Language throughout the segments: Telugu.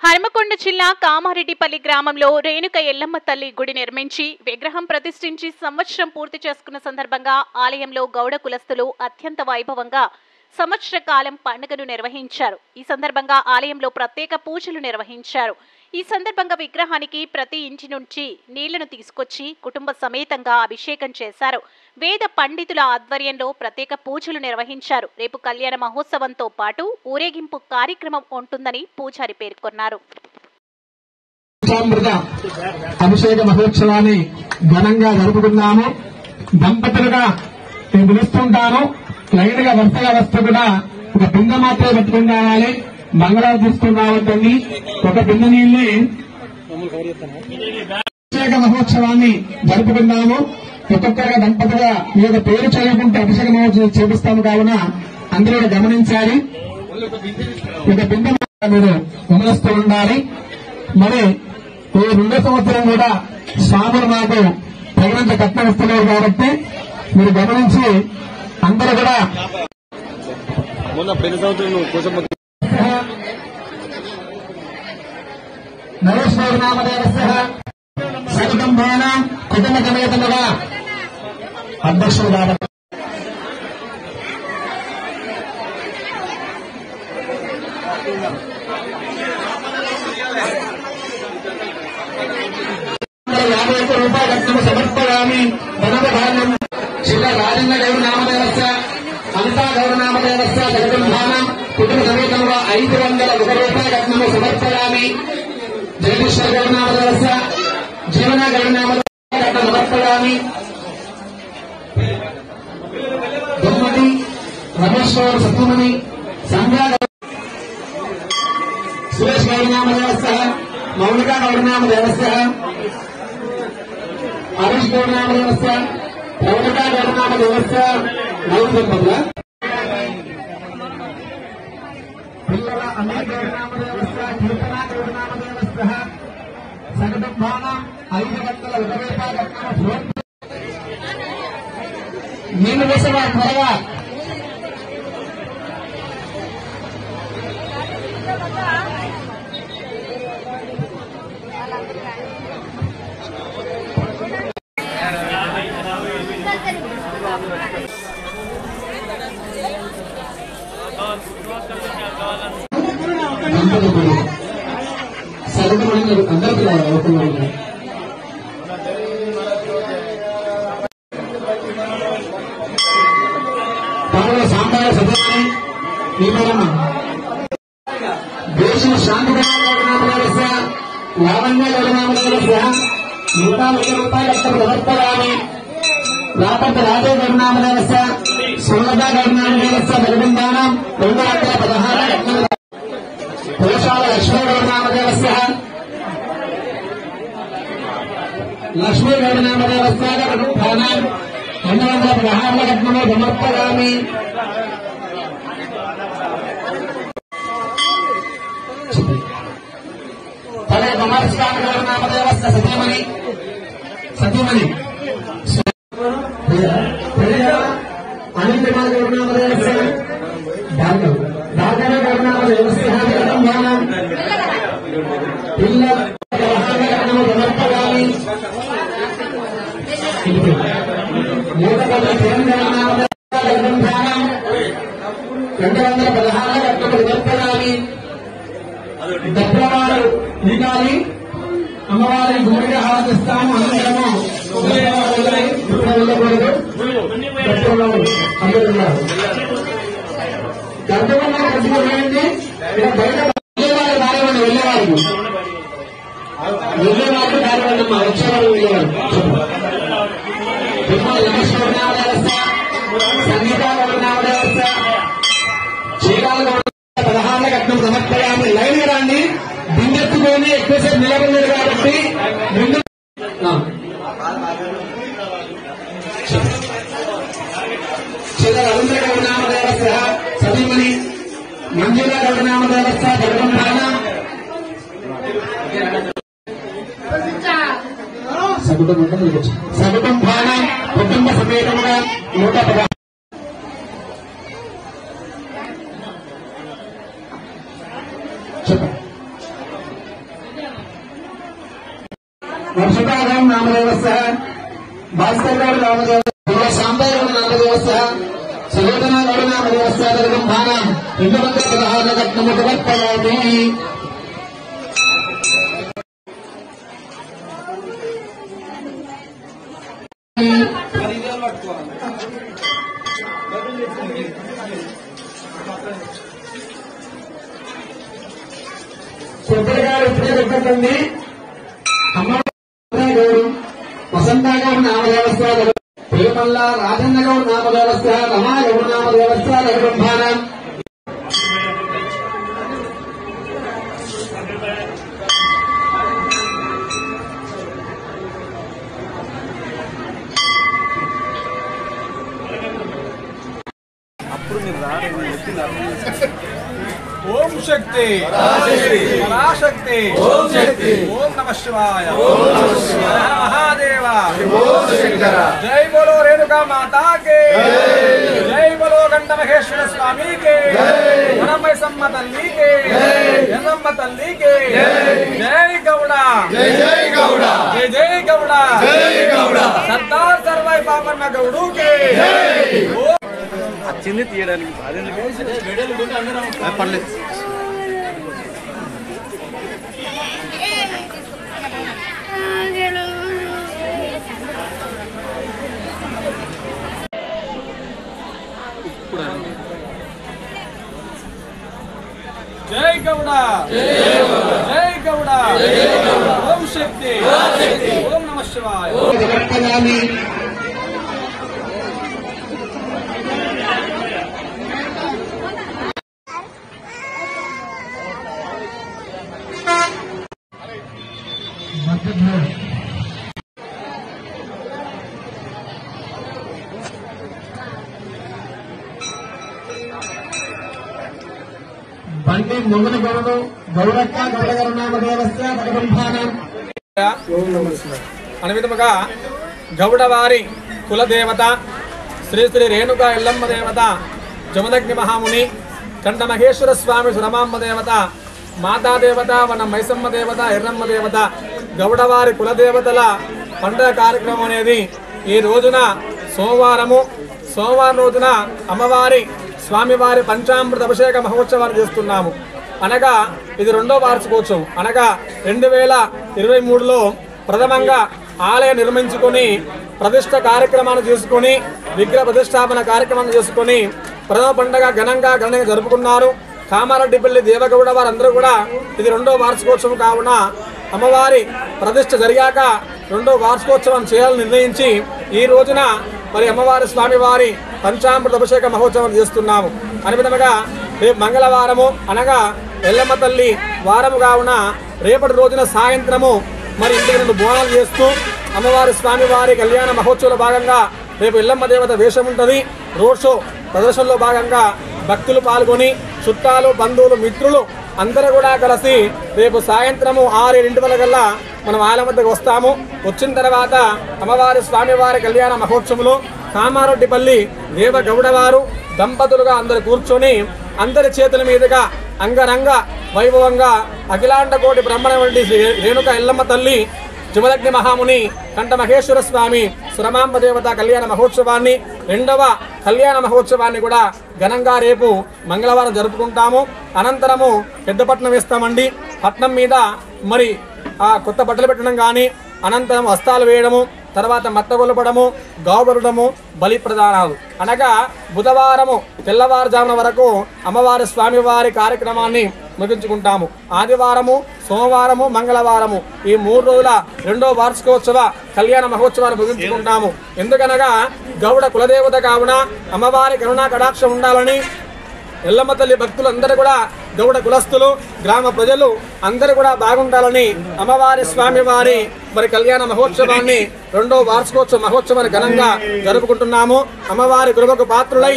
హనుమకొండ జిల్లా కామారెడ్డిపల్లి గ్రామంలో రేణుక ఎల్లమ్మ తల్లి గుడి నిర్మించి విగ్రహం ప్రతిష్ఠించి సంవత్సరం పూర్తి చేసుకున్న సందర్భంగా ఆలయంలో గౌడ కులస్తులు అత్యంత వైభవంగా సంవత్సర కాలం పండుగను నిర్వహించారు. ఈ సందర్భంగా ఆలయంలో ప్రత్యేక పూజలు నిర్వహించారు. ఈ సందర్భంగా విగ్రహానికి ప్రతి ఇంటి నుంచి నీళ్లను తీసుకొచ్చి కుటుంబ సమేతంగా అభిషేకం చేశారు. వేద పండితుల ఆధ్వర్యంలో ప్రత్యేక పూజలు నిర్వహించారు. రేపు కళ్యాణ మహోత్సవంతో పాటు ఊరేగింపు కార్యక్రమం ఉంటుందని పూజారి పేర్కొన్నారు. అభిషేక మహోత్సవాన్ని ఘనంగా జరుపుకున్నాము. దంపతులుగా నేను పిలుస్తుంటాను. లైన్ గా వరుసగా వస్తూ కూడా ఒక బిందె మాత్రమే పట్టుకుని రావాలి. మంగళాలు తీసుకుని రావద్దండి. ఒక బిందె నీళ్ళని అభిషేక మహోత్సవాన్ని జరుపుకున్నాము. ఒక్కొక్కరుగా దంపతులుగా మీ యొక్క పేరు చదువుకుంటూ అభిషేక మహోత్సవం చేపిస్తాము. కావున అందరూ గమనించాలి. ఒక బిందె మీరు గమనిస్తూ ఉండాలి. మరి ఈ 2వ సంవత్సరం కూడా స్వాములు మాకు తగినంత కట్నం ఇస్తున్నారు కాబట్టి మీరు గమనించి అందరూ కూడా నరేష్ బాబు నామదేవస్య సకుటుంబాన కుటుంబ సమేతముగా అధ్యక్షుడు కాబట్టి ₹50 సమర్పయామి. ధనధాన్యం శ్రీ రాజేంద్ర గౌడ నామదేవస్య అనితా గౌడ నామదేవస్య జగదంబాన కుటుంబ సమేతంగా ₹501 సమర్పయామి. జగదీశ్వర గౌడ నామదేవస్య జీవన గౌడ నామదేవస్య సమర్పయామి. దొమ్మటి రమేష్ గౌడ సత్యమణి సంధ్యా సురేష్ గౌడ నామదేవస్య మౌనికా గౌడ నామదేవస్య హరీష్ గౌడ నామదేవస్య రౌనికా గౌడ నామదేవస్య నలుగురు పిల్లల అనిల్ గౌడ నామదేవస్య కీర్తన గౌడ నామదేవస్య సకుటుంబాన ₹520 నీళ్లు వేసేవారు త్వరగా అందరికీ సాంబార సభ్యుని దేశం శాంతి నామదేవస్య లావణ్య గౌరనామదేవస్య ₹130 సమర్పయామి. రాపర్తి రాజే గౌరనామదేవస్య సుమలతా గౌరనామదేవస్య జగదంబానం ₹216 కోశాల లక్ష్మీ గౌరనామదేవస్య లక్ష్మీ గౌరనామదేవస్య జగదంబానం ₹216 సమర్పయామి. తనే కుమారస్వామి గౌరనామదేవస్య సత్యమణి అనిల్ కుమార్ గౌరనామదేవస్య దాగన గౌరనామదేవస్య జగదంబానం పిల్ల సమర్పయామి. సమర్పయామి. దప్పవారు ఇకాలి అమ్మవారి గుడిగా ఆరాధిస్తాము. అనంతరము వెళ్ళకూడదు. అందరూ ఉన్నారు. గర్భంగా కట్టుకోండి. బయట వెళ్ళేవారు దారివ్వండి. వెళ్ళేవారు దారివ్వండమ్మా. వచ్చేవారు వెళ్ళేవారు. రమేష్ గౌరనామదేవస్య సంగీతా గౌరనామదేవస్య చీరాల ₹16 సమర్పయామి. లైన్ రండి. బిందెత్తుకొని ఎక్కువసేపు నిలబడినారు కాబట్టి చీర రవీంద్ర గౌరనామదేవస్య సతీమణి మంజుల గౌరనామదేవస్య జగదంబాన సకుటుంబాన కుటుంబ సమేతంగా ₹110 చెప్పండి. వర్షితాగం నామదేవస్య భాస్కర్గౌడ నామదేవ శాంతగౌడ నామదేవస్య సులోచనాగౌడ నామదేవస్య దుర్గంభానాం 216 రత్నములు సమర్పయామి. సుబ్బయ్య గారు ఇప్పుడే చెప్పండి. అమ్మగౌడు వసంతగౌడ నామదేవస్య తిరుమల్ల రాజన్నగౌడ నామదేవస్య రమాగౌడ నామదేవస్య దుర్గంభానాం ఓం శక్తి పరాశక్తి ఓం నమః శివాయ మహాదేవ జై బోలో రేణుకా మాతా కే జై బోలో గంట మహేశ్వర స్వామి కే వనమై సమ్మ తల్లి కే ఎల్లమ్మ తల్లి కే జై గౌడ జై జై గౌడ జై జై గౌడ జై గౌడ సర్దార్ సర్వై పాపన్న గౌడు కే వచ్చింది తీయడానికి పర్లేదు. జై గౌడ జై గౌడ ఓం శక్తి ఓం నమః శివాయ. బండి మొగన గౌడు గౌరక్క గౌడగారు నామదేవస్య దుర్గంభానాం అనే విధముగా గౌడవారి కులదేవత శ్రీ శ్రీ రేణుకా ఎల్లమ్మ దేవత జమదగ్ని మహాముని కంఠ మహేశ్వర స్వామి సురమాంబ దేవత మాతాదేవత వన మైసమ్మ దేవత ఎర్రమ్మ దేవత గౌడవారి కులదేవతల పండుగ కార్యక్రమం అనేది ఈ రోజున సోమవారం రోజున అమ్మవారి స్వామివారి పంచామృత అభిషేక మహోత్సవాన్ని చేస్తున్నాము. అనగా ఇది 2వ వార్షికోత్సవం. అనగా 2023లో ప్రథమంగా ఆలయం నిర్మించుకొని ప్రతిష్ట కార్యక్రమాన్ని చేసుకొని విగ్రహ ప్రతిష్టాపన కార్యక్రమాన్ని చేసుకొని ప్రథమ పండుగ ఘనంగా జరుపుకున్నారు. కామారెడ్డిపల్లి దేవగౌడ వారందరూ కూడా ఇది 2వ వార్షికోత్సవం కావున అమ్మవారి ప్రతిష్ట జరిగాక 2వ వార్షికోత్సవం చేయాలని నిర్ణయించి ఈ రోజున మరి అమ్మవారి స్వామివారి పంచామృత అభిషేక మహోత్సవం చేస్తున్నాము. అనే విధముగా రేపు మంగళవారము అనగా ఎల్లమ్మ తల్లి వారము కావున రేపటి రోజున సాయంత్రము మరి ఇంటికి 2 బోనాలు చేస్తూ అమ్మవారి స్వామివారి కళ్యాణ మహోత్సవంలో భాగంగా రేపు ఎల్లమ్మ దేవత వేషం ఉంటుంది. రోడ్ షో ప్రదర్శనలో భాగంగా భక్తులు పాల్గొని చుట్టాలు బంధువులు మిత్రులు అందరూ కూడా కలిసి రేపు సాయంత్రము 6-7 కల్లా మనం ఆలయం వద్దకు వస్తాము. వచ్చిన తర్వాత అమ్మవారి స్వామివారి కళ్యాణ మహోత్సవంలో కామారెడ్డిపల్లి దేవగౌడవారు దంపతులుగా అందరు కూర్చొని అందరి చేతుల మీదుగా అంగరంగ వైభవంగా అఖిలాండ కోటి బ్రహ్మణ వంటి రేణుక ఎల్లమ్మ తల్లి జమదగ్ని మహాముని కంఠ మహేశ్వర స్వామి సురమాంబ దేవత కళ్యాణ మహోత్సవాన్ని 2వ కళ్యాణ మహోత్సవాన్ని కూడా ఘనంగా రేపు మంగళవారం జరుపుకుంటాము. అనంతరము పెద్దపట్నం వేస్తామండి. పట్నం మీద మరి కొత్త బట్టలు పెట్టడం కానీ అనంతరం హస్తాలు వేయడము తర్వాత మత్తగొలపడము గావుబరడము బలి ప్రదానాలు అనగా బుధవారము తెల్లవారుజామున వరకు అమ్మవారి స్వామివారి కార్యక్రమాన్ని ముగించుకుంటాము. ఆదివారము సోమవారము మంగళవారము ఈ 3 రోజుల 2వ వార్షికోత్సవ కళ్యాణ మహోత్సవాన్ని ముగించుకుంటాము. ఎందుకనగా గౌడ కులదేవత కావున అమ్మవారి కరుణా కటాక్షం ఉండాలని ఎల్లమ్మ తల్లి భక్తులు అందరూ కూడా గౌడ కులస్తులు గ్రామ ప్రజలు అందరూ కూడా బాగుండాలని అమ్మవారి స్వామివారి మరి కళ్యాణ మహోత్సవాన్ని 2వ వార్షికోత్సవ మహోత్సవాన్ని ఘనంగా జరుపుకుంటున్నాము. అమ్మవారి కృపకు పాత్రులై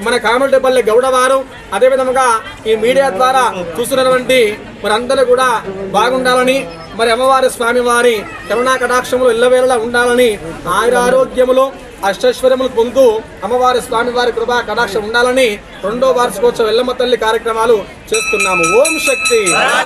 మన కామారెడ్డిపల్లి గౌడవారు అదేవిధంగా ఈ మీడియా ద్వారా చూస్తున్నటువంటి మరి అందరూ కూడా బాగుండాలని మరి అమ్మవారి స్వామివారి కరుణా కటాక్షములు ఎల్లవేళలా ఉండాలని ఆయురారోగ్యములు అష్టైశ్వర్యములు పొందుతూ అమ్మవారి స్వామివారి కృపా కటాక్షం ఉండాలని 2వ వార్షికోత్సవ ఎల్లమ్మ తల్లి కార్యక్రమాలు చేస్తున్నాము. ఓం శక్తి.